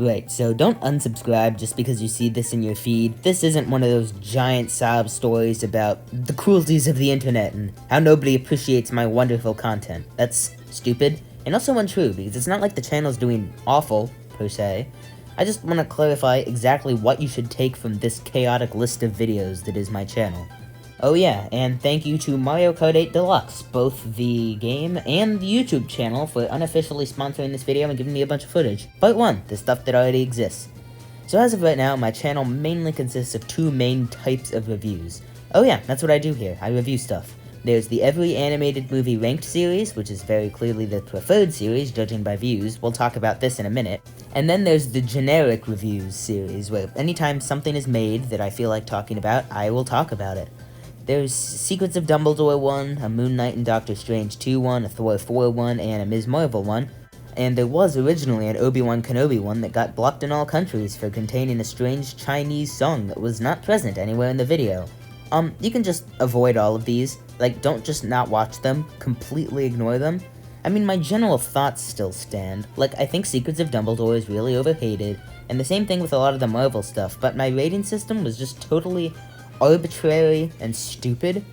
Right, so don't unsubscribe just because you see this in your feed. This isn't one of those giant sob stories about the cruelties of the internet and how nobody appreciates my wonderful content. That's stupid, and also untrue, because it's not like the channel's doing awful, per se. I just want to clarify exactly what you should take from this chaotic list of videos that is my channel. Oh yeah, and thank you to Mario Kart 8 Deluxe, both the game and the YouTube channel, for unofficially sponsoring this video and giving me a bunch of footage. Part 1, the stuff that already exists. So as of right now, my channel mainly consists of two main types of reviews. Oh yeah, that's what I do here, I review stuff. There's the Every Animated Movie Ranked series, which is very clearly the preferred series, judging by views. We'll talk about this in a minute. And then there's the Generic Reviews series, where anytime something is made that I feel like talking about, I will talk about it. There's Secrets of Dumbledore 1, a Moon Knight and Doctor Strange 2 1, a Thor 4 1, and a Ms. Marvel 1, and there was originally an Obi-Wan Kenobi 1 that got blocked in all countries for containing a strange Chinese song that was not present anywhere in the video. You can just avoid all of these, like, don't just not watch them, completely ignore them. I mean, my general thoughts still stand, like, I think Secrets of Dumbledore is really overhated, and the same thing with a lot of the Marvel stuff, but my rating system was just totally arbitrary and stupid.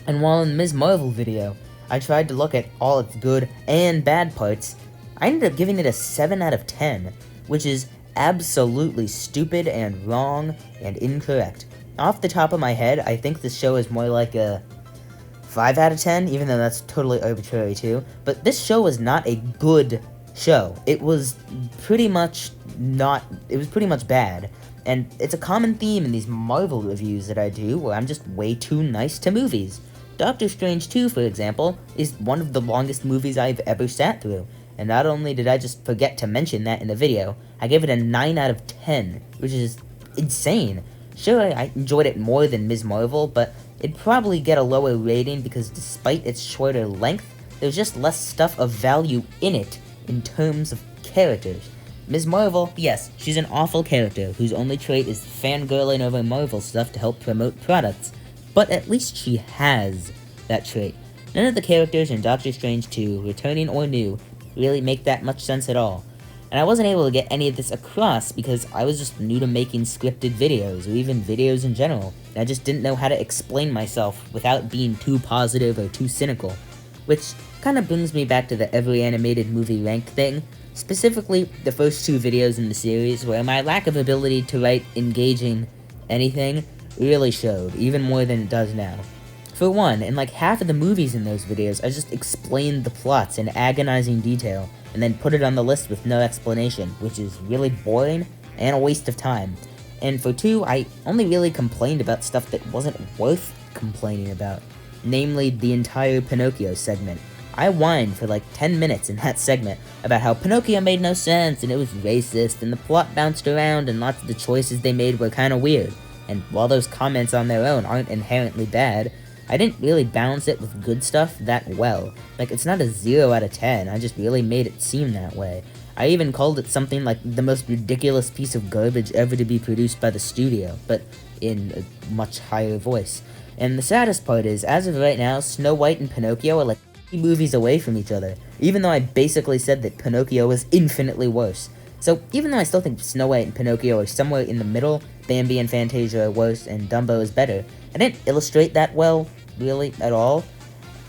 And while in the Ms. Marvel video, I tried to look at all its good and bad parts, I ended up giving it a 7 out of 10, which is absolutely stupid and wrong and incorrect. Off the top of my head, I think this show is more like a 5 out of 10, even though that's totally arbitrary too, but this show was not a good show. It was pretty much bad. And it's a common theme in these Marvel reviews that I do, where I'm just way too nice to movies. Doctor Strange 2, for example, is one of the longest movies I've ever sat through. And not only did I just forget to mention that in the video, I gave it a 9 out of 10, which is insane. Sure, I enjoyed it more than Ms. Marvel, but it'd probably get a lower rating because despite its shorter length, there's just less stuff of value in it in terms of characters. Ms. Marvel, yes, she's an awful character whose only trait is fangirling over Marvel stuff to help promote products, but at least she has that trait. None of the characters in Doctor Strange 2, returning or new, really make that much sense at all. And I wasn't able to get any of this across because I was just new to making scripted videos, or even videos in general, and I just didn't know how to explain myself without being too positive or too cynical. Which kind of brings me back to the Every Animated Movie Ranked thing. Specifically, the first two videos in the series, where my lack of ability to write engaging anything really showed, even more than it does now. For one, in like half of the movies in those videos, I just explained the plots in agonizing detail, and then put it on the list with no explanation, which is really boring and a waste of time. And for two, I only really complained about stuff that wasn't worth complaining about, namely the entire Pinocchio segment. I whined for like 10 minutes in that segment about how Pinocchio made no sense and it was racist and the plot bounced around and lots of the choices they made were kinda weird. And while those comments on their own aren't inherently bad, I didn't really balance it with good stuff that well. Like, it's not a 0 out of 10, I just really made it seem that way. I even called it something like the most ridiculous piece of garbage ever to be produced by the studio, but in a much higher voice. And the saddest part is, as of right now, Snow White and Pinocchio are like movies away from each other, even though I basically said that Pinocchio was infinitely worse. So even though I still think Snow White and Pinocchio are somewhere in the middle, Bambi and Fantasia are worse and Dumbo is better, I didn't illustrate that well, really, at all,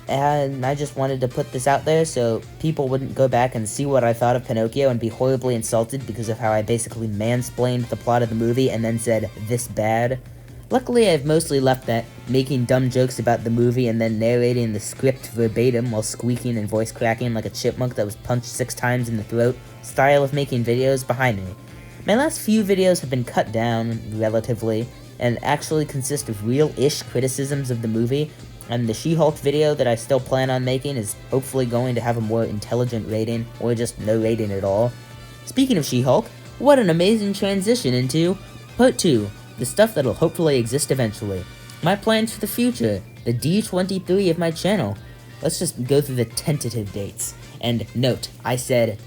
and I just wanted to put this out there so people wouldn't go back and see what I thought of Pinocchio and be horribly insulted because of how I basically mansplained the plot of the movie and then said, this bad. Luckily, I've mostly left that making dumb jokes about the movie and then narrating the script verbatim while squeaking and voice cracking like a chipmunk that was punched 6 times in the throat style of making videos behind me. My last few videos have been cut down, relatively, and actually consist of real-ish criticisms of the movie, and the She-Hulk video that I still plan on making is hopefully going to have a more intelligent rating, or just no rating at all. Speaking of She-Hulk, what an amazing transition into Part 2. The stuff that'll hopefully exist eventually. My plans for the future, the D23 of my channel. Let's just go through the tentative dates. And note, I said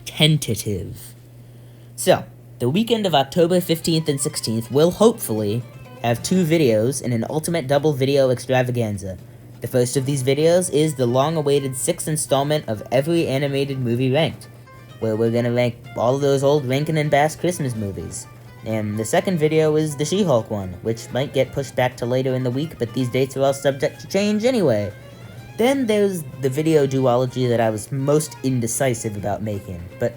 tentative. So, the weekend of October 15th and 16th will hopefully have 2 videos in an ultimate double video extravaganza. The first of these videos is the long-awaited 6th installment of Every Animated Movie Ranked. where we're gonna rank all of those old Rankin and Bass Christmas movies. And the second video is the She-Hulk one, which might get pushed back to later in the week, but these dates are all subject to change anyway. Then there's the video duology that I was most indecisive about making, but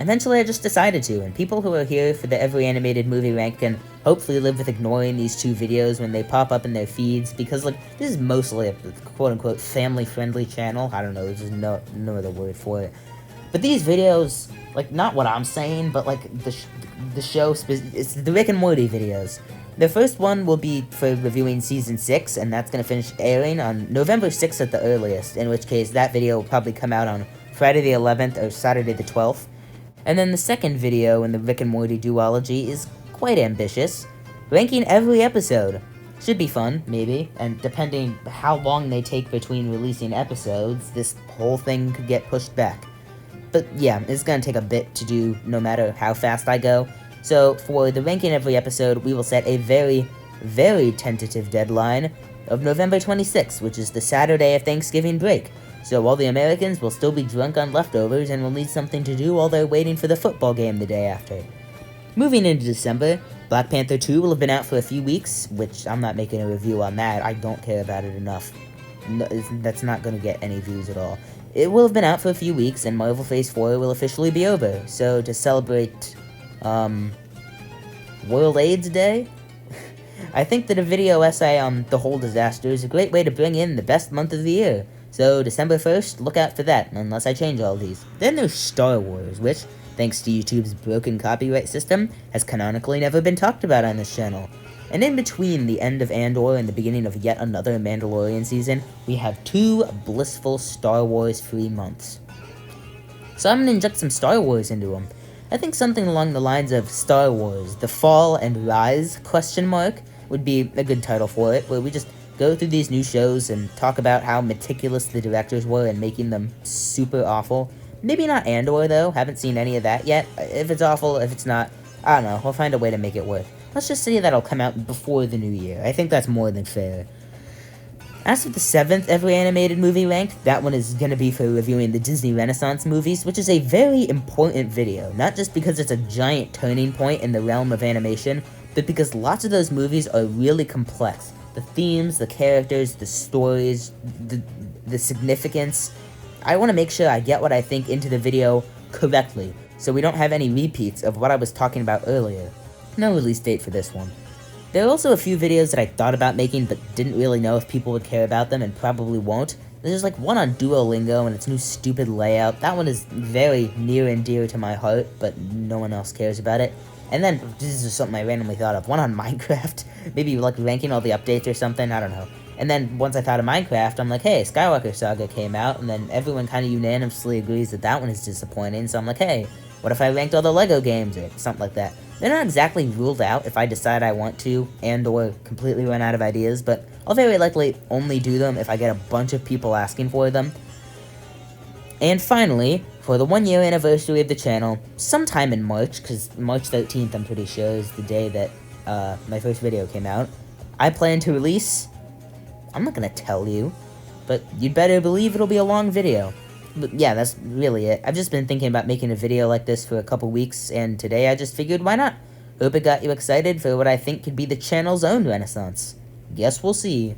eventually I just decided to, and people who are here for the every animated movie rank can hopefully live with ignoring these two videos when they pop up in their feeds, because, like, this is mostly a quote-unquote family-friendly channel. I don't know, there's just no other word for it. But these videos, like, not what I'm saying, but, like, the show, it's the Rick and Morty videos. The first one will be for reviewing Season 6, and that's going to finish airing on November 6th at the earliest, in which case that video will probably come out on Friday the 11th or Saturday the 12th. And then the second video in the Rick and Morty duology is quite ambitious, ranking every episode. Should be fun, maybe, and depending how long they take between releasing episodes, this whole thing could get pushed back. But yeah, it's gonna take a bit to do no matter how fast I go. So for the ranking every episode, we will set a very, very tentative deadline of November 26th, which is the Saturday of Thanksgiving break. So all the Americans will still be drunk on leftovers and will need something to do while they're waiting for the football game the day after. Moving into December, Black Panther 2 will have been out for a few weeks, which I'm not making a review on that. I don't care about it enough. No, that's not going to get any views at all. It will have been out for a few weeks, and Marvel Phase 4 will officially be over. So to celebrate, World AIDS Day? I think that a video essay on the whole disaster is a great way to bring in the best month of the year. So December 1st, look out for that, unless I change all these. Then there's Star Wars, which, thanks to YouTube's broken copyright system, has canonically never been talked about on this channel. And in between the end of Andor and the beginning of yet another Mandalorian season, we have 2 blissful Star Wars free months. So I'm gonna inject some Star Wars into them. I think something along the lines of Star Wars, The Fall and Rise, ? Would be a good title for it, where we just go through these new shows and talk about how meticulous the directors were in making them super awful. Maybe not Andor, though. Haven't seen any of that yet. If it's awful, if it's not, I don't know. We'll find a way to make it work. Let's just say that'll come out before the new year. I think that's more than fair. As for the 7th every animated movie ranked, that one is going to be for reviewing the Disney Renaissance movies, which is a very important video. Not just because it's a giant turning point in the realm of animation, but because lots of those movies are really complex. The themes, the characters, the stories, the significance. I want to make sure I get what I think into the video correctly, so we don't have any repeats of what I was talking about earlier. No release date for this one. There are also a few videos that I thought about making but didn't really know if people would care about them and probably won't. There's like one on Duolingo and its new stupid layout. That one is very near and dear to my heart, but no one else cares about it. And then, this is something I randomly thought of, one on Minecraft, maybe like ranking all the updates or something, I don't know. And then, once I thought of Minecraft, I'm like, hey, Skywalker Saga came out, and then everyone kind of unanimously agrees that that one is disappointing, so I'm like, hey, what if I ranked all the LEGO games, or something like that. They're not exactly ruled out if I decide I want to, and or completely run out of ideas, but I'll very likely only do them if I get a bunch of people asking for them. And finally, for the 1 year anniversary of the channel, sometime in March, because March 13th I'm pretty sure is the day that my first video came out, I plan to release, I'm not gonna tell you, but you'd better believe it'll be a long video. But yeah, that's really it. I've just been thinking about making a video like this for a couple weeks, and today I just figured why not? Hope it got you excited for what I think could be the channel's own renaissance. Guess we'll see.